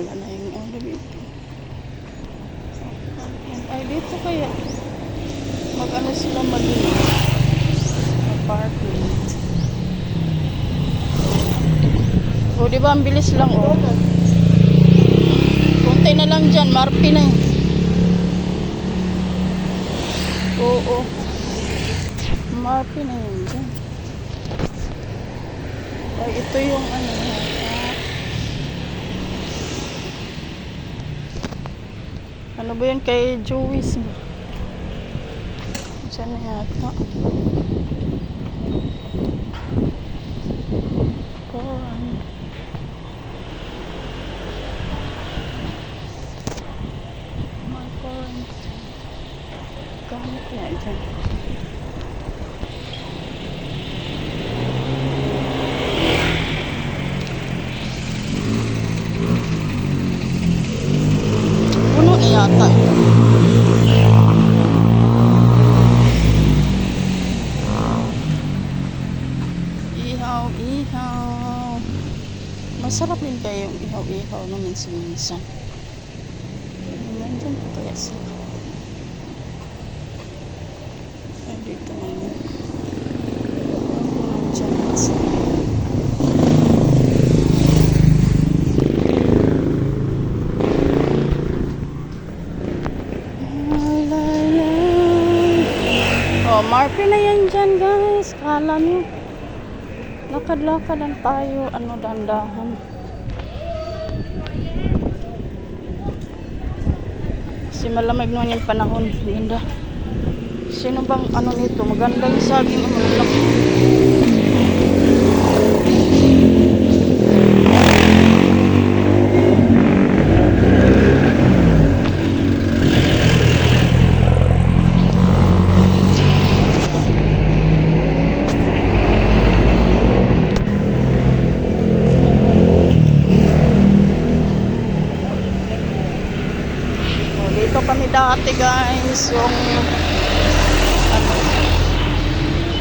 wala na yung elevator. Ay, dito kaya mag-ano sila mag-parking. O, diba ang bilis lang, o. Kunti na lang dyan, Marpi na yun. Oo. Marpi na yun dyan. Ay, ito yung ano. Ano ba yun kay Joey's ba? Diyan na yata. Koran. My koran. Gamit niya dyan. Puno na yata ito. Ihaw. Masarap din kayo yung ihaw na minsan-minsan. Nandyan po kaya sila. Ay, dito naman. Nandyan sila. Oh, Marpi na yan dyan, guys. Kala nyo. Lakad-lakadan tayo. Ano, dandahan. Kasi malamig naman yung panahon. Ganda. Sino bang ano nito? Maganda yung saging. Malaki. Dito kami dati, guys, yung ano,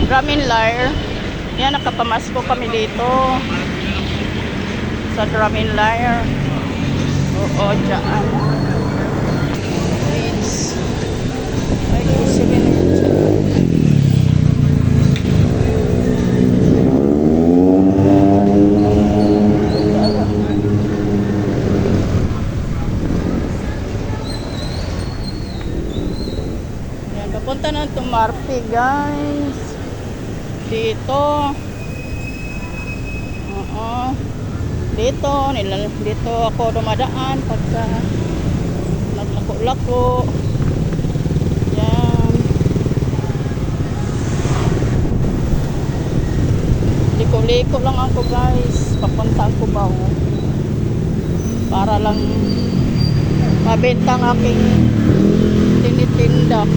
Draminlair. Yan, nakapamasko kami dito sa Draminlair. Oo, dyan. Please. Ay, sige na yun. Punta na itong Marpi, guys. Dito. Dito ako dumadaan pagka naglako-lako. Yan. Liko-liko lang ako, guys. Papunta ako ba? Para lang mabenta ang aking tinitinda.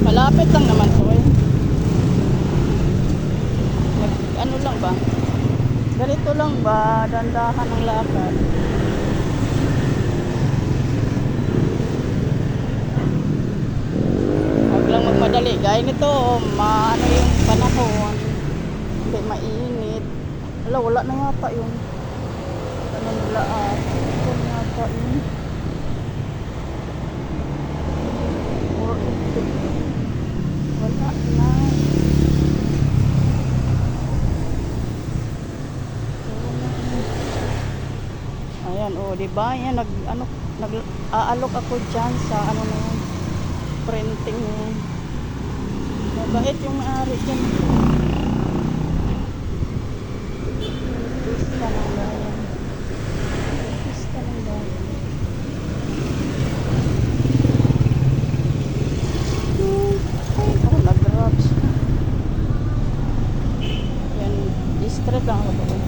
Malapit lang naman to eh. Ano lang ba? Ganito lang ba? Dandahan ang lakad. Huwag lang magmadali. Gaya nito, maano yung panahon. Hindi mainit. Wala na yata yung ano nila ito yata yun. Wala na. Ayan, oh, diba? Yan, nag-aalok ako dyan sa ano na yun, printing yun. Mabait yung may-ari dyan. Pista ng bayan. Pista ng bayan. Nag-rocks. Yan, district lang ako doon.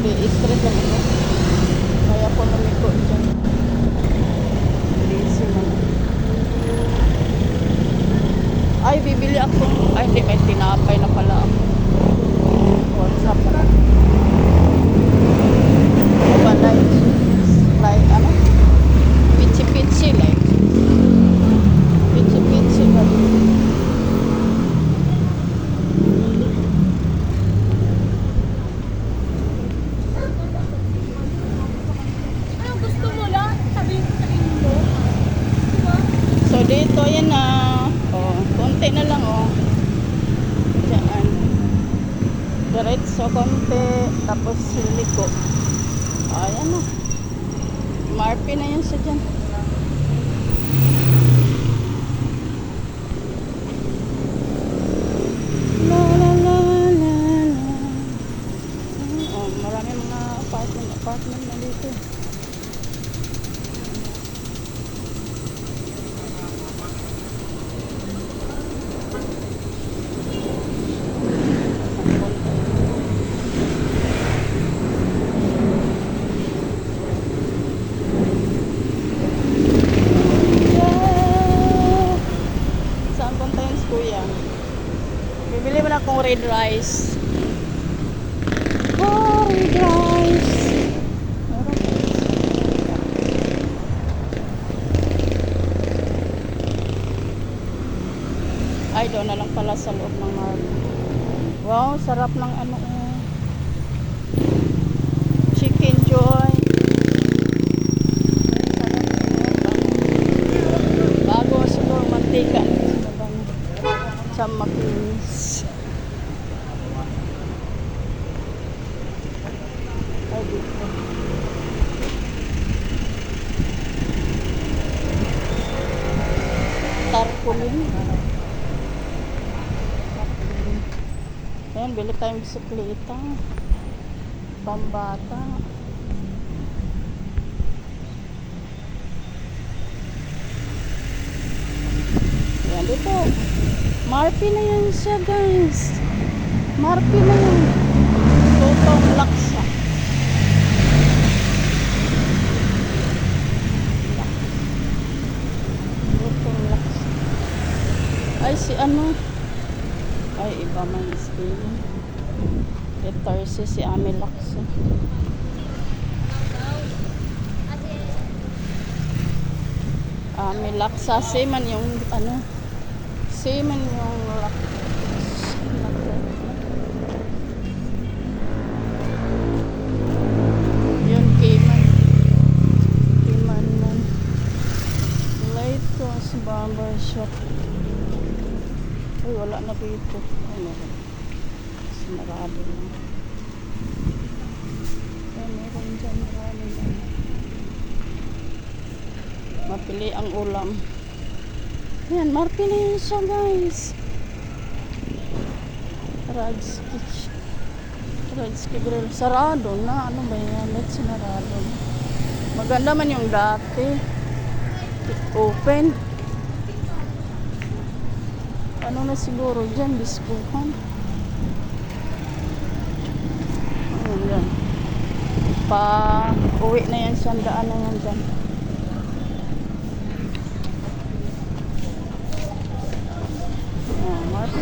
Hindi, district lang ako. Kaya po namiko dyan. bibili akong, ay hindi, may tinapay na pala ako. What's up? Diba, like, ano? Pichi-pichi, like. Pichi-pichi ba din? Anong gusto mo lang? Sabihin ko sa inyo. Diba? So, dito, yan na. Oh, konti na lang, oh. Diyan. Diretso, konti. Tapos, liko. Ayan na. Marpi na yan siya dyan. La la la la la. Oh, marami mga apartment na dito. Saan punta yung kuya? Bibili mo na akong red rice. Oh, red rice. Meron. Ay, doon na lang pala sa loob ng Marley. Wow, sarap ng ano. Chicken Joy. Bago siguro mantika. Sa makinis. Ay, dito. Tarpaulin. Ayan, bili tayong bisikleta. Pambata. Ayan, dito. Marpi na yan siya, guys. Marpi na yan. Totong laksa. Totong laksa. Ay, si ano? Ay, iba man spelling. Letter si Ami Laksa. Ami Laksa. Same man yung ano. Same man yung laksa. Yun, Kiman. Kiman man. Light Cross Barber Shop. Uy, wala na dito. Ano ba? Marami lang. Ay, meron dyan. Marami lang. Mapili ang ulam. Yan, marpi na yun siya, guys. Rajski Grill. Sarado na. Ano ba yan? Let's sinarado. Maganda man yung dati. Open. Ano na siguro dyan? Biskuhan. Ayan dyan. Pa-uwi na yan siya. Daan na yan dyan.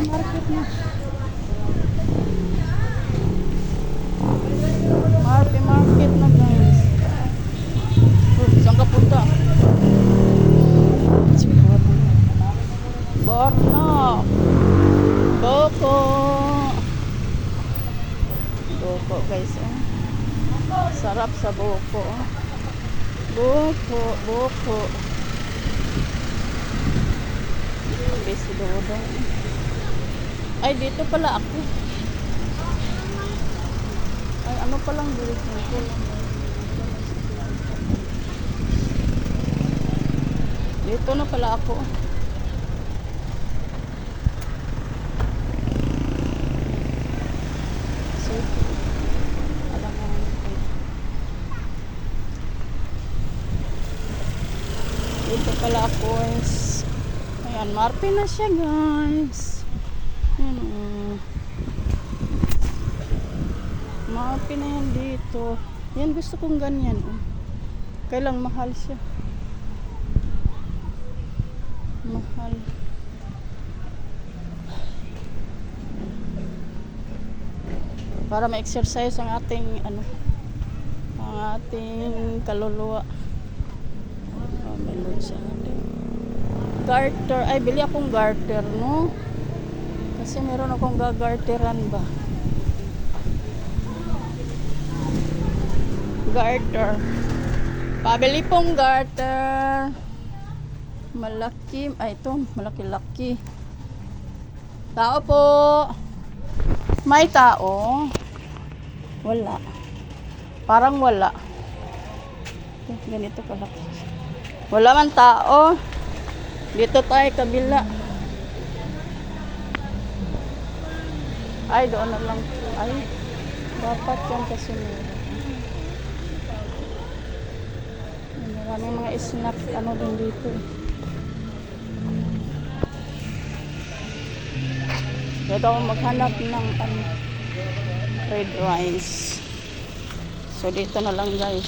Market na. Market na, guys. Saan ka punta? Borno. Boko. Boko, guys. Sarap sa Boko. Boko. Besi dodong. Ay, dito pala ako. Ay, ano palang bilis nito? Dito na pala ako. So, alam mo naman. Dito pala ako, guys. Ayan, marpi na siya, guys. Ayan, marpi na yan dito. Yan, gusto kong ganyan. Kailang mahal siya. Mahal. Para ma-exercise ang ating ang ating kaluluwa. Oh, may load siya. Garter. Ay, bili akong garter, no? Kasi meron akong gagarteran ba? Garter. Pabili pong garter. Malaki. Ay, ito. Malaki-laki. Tao po. May tao. Wala. Parang wala. Ganito kalaki. Wala man tao. Dito tayo kabila. Ay, doon na lang. Ay, dapat yung kasunod. Maraming mga snack din dito. Dito ako maghanap ng red rice. So dito na lang guys.